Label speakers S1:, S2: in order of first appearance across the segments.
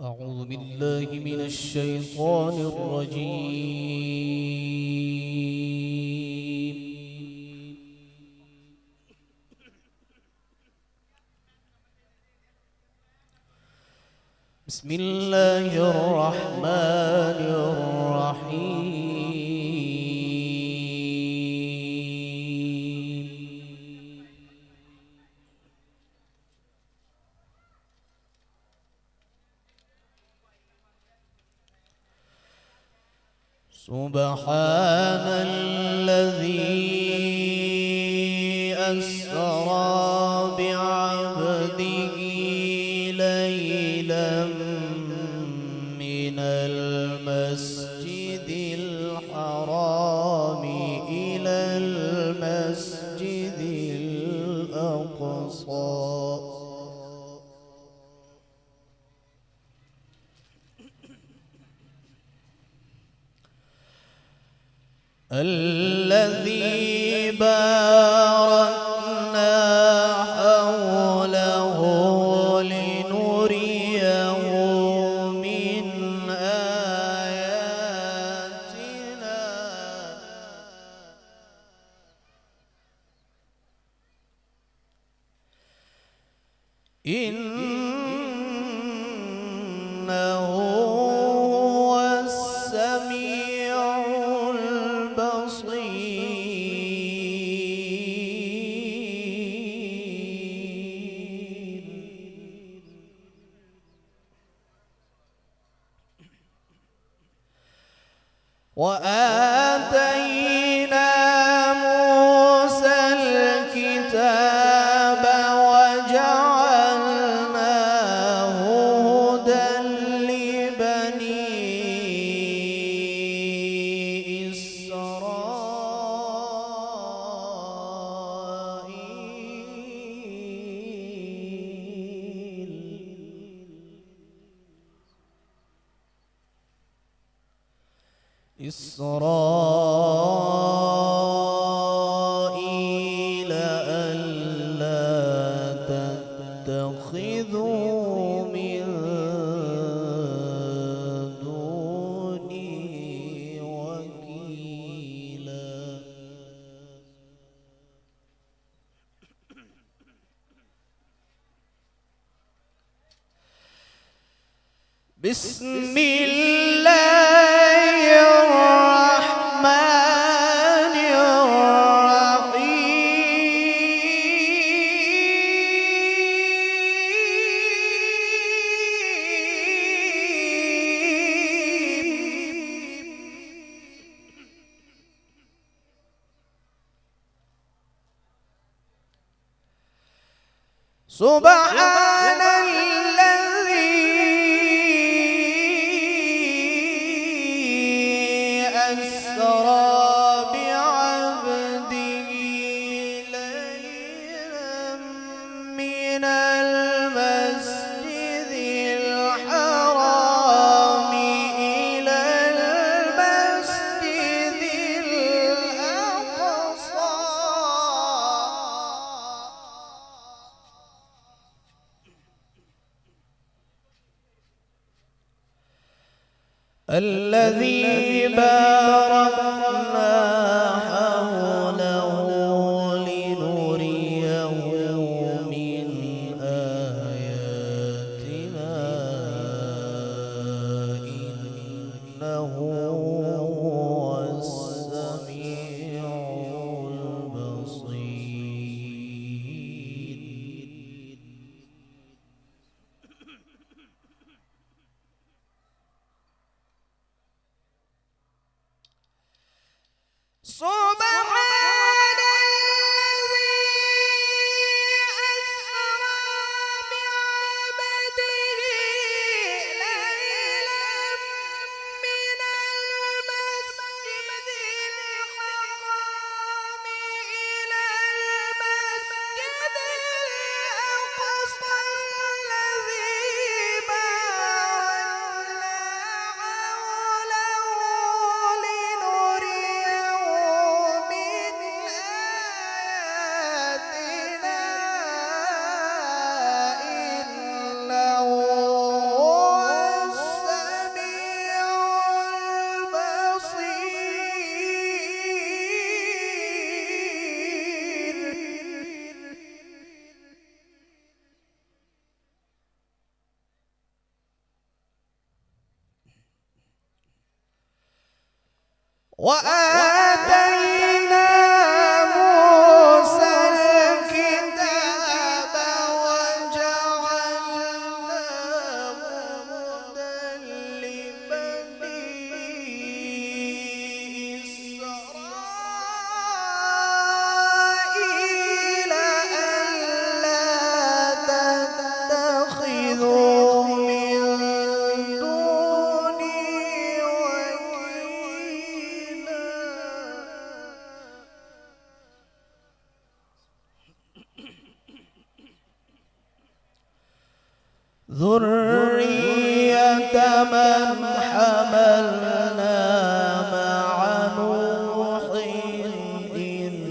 S1: أعوذ بالله من الشيطان الرجيم. بسم الله الرحمن الرحيم. سبحان الذي أسرى بعبده ليلا من المسجد الحرام إلى المسجد الأقصى الذي باركنا حوله لنريه من آياتنا إنه هو السميع وآتينا موسى الكتاب وجعلناه هدى لبني إسرائيل ألا تتخذوا من دوني وكيلا. بسم الله الرحمن الرحيم. سبحان الذي أسرى بعبده ليلا من المسجد الحرام إلى المسجد الأقصى الذي باركنا حوله لنريه من آياتنا إنه هو السميع البصير. وآتينا موسى الكتاب وجعلناه هدى لبني إسرائيل ألا تتخذوا من دوني وكيلا ذرية من حملنا مع نوح إنه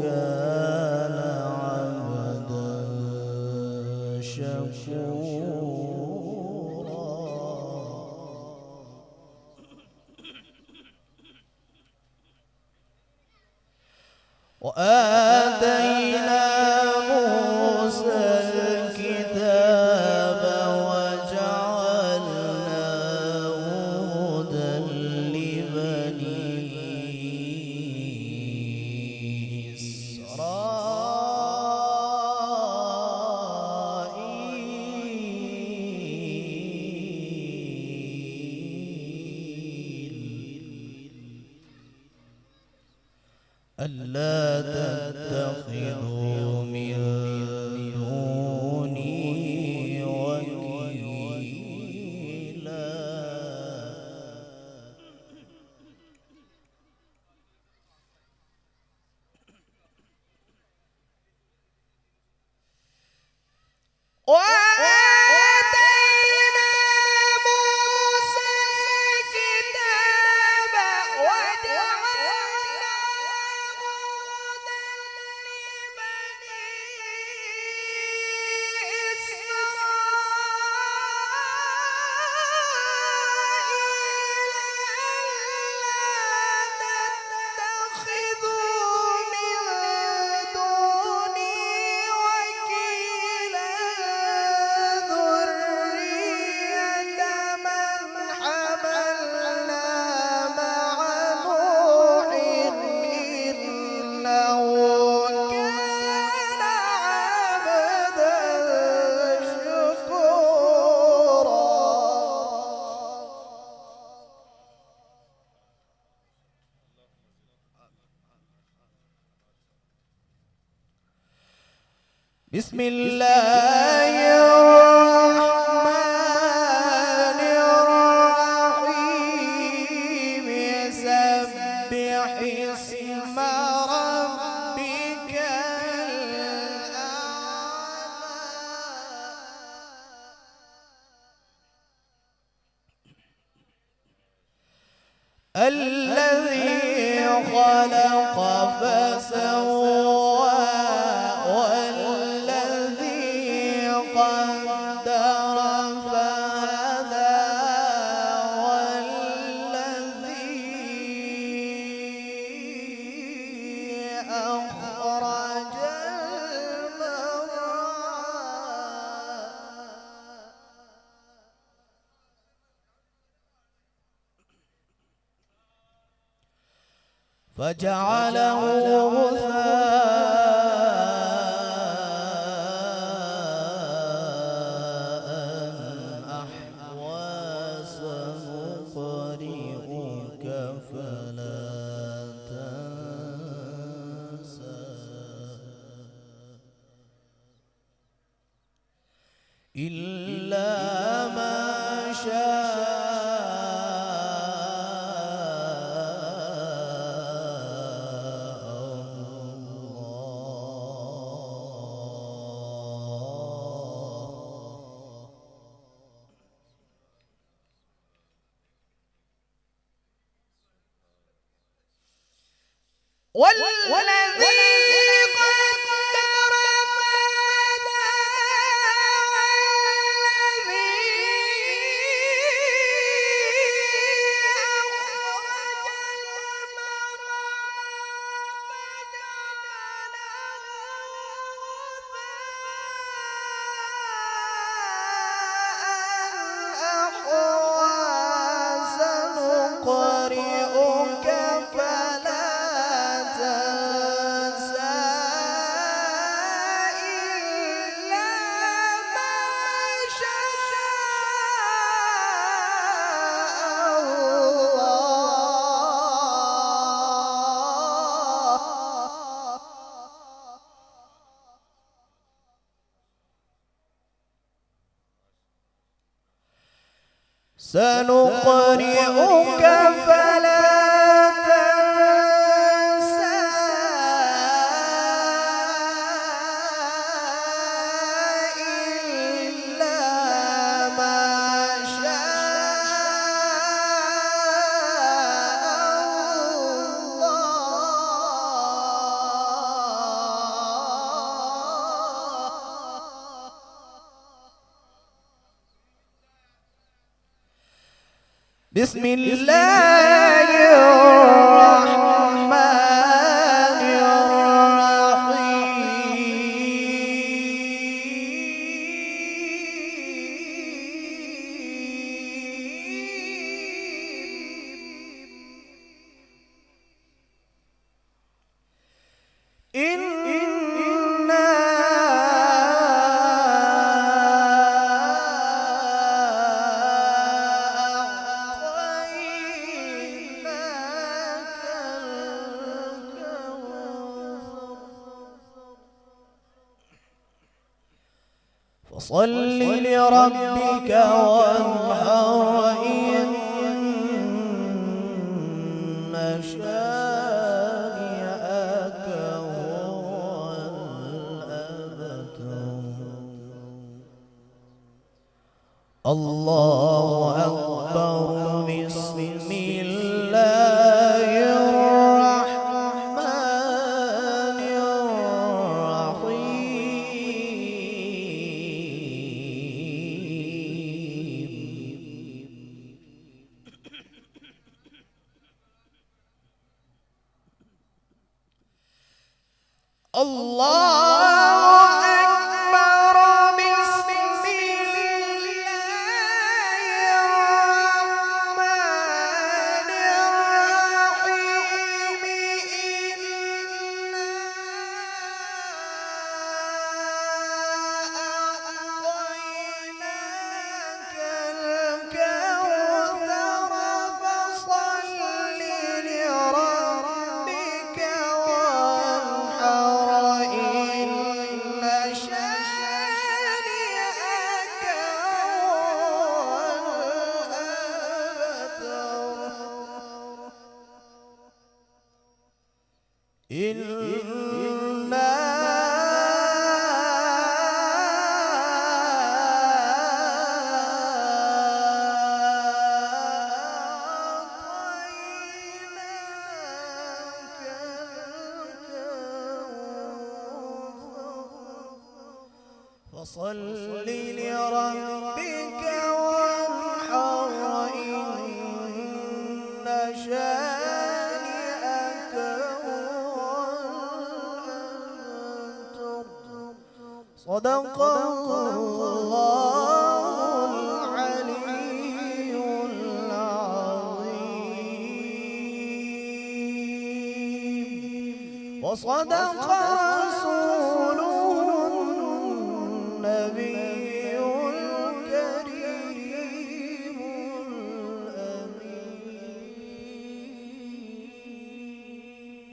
S1: كان عبدا شكورا وآتينا موسى الكتاب وجعلناه هدى لبني إسرائيل ألا تتخذوا من دوني وكيلا وآتينا موسى الكتاب وجعلناه هدى لبني إسرائيل ألا تتخذوا من دوني وكيلا ذرية من حملنا مع نوح إنه كان عبدا شكورا بسم الله الرحمن الرحيم سبح اسم ربك الأعلى الذي خلق فسوى والذي قدر فهدى والذي أخرج المرعى فجعله غثاء أحوى سنقرئك فلا تنسى إلا ما شاء والذي قدر فهدى والذي سنقرئك فلا تنسى إلا ما شاء الله. بسم الله الرحمن الرحيم. فصل لربك وانحر إن شانئك هو الأبتر. الله أكبر. بسم الله الرحمن الرحيم. الله أكبر. بسم فصل لربك وانحر إن شانئك هو الأبتر. صدق الله العلي العظيم. وصدق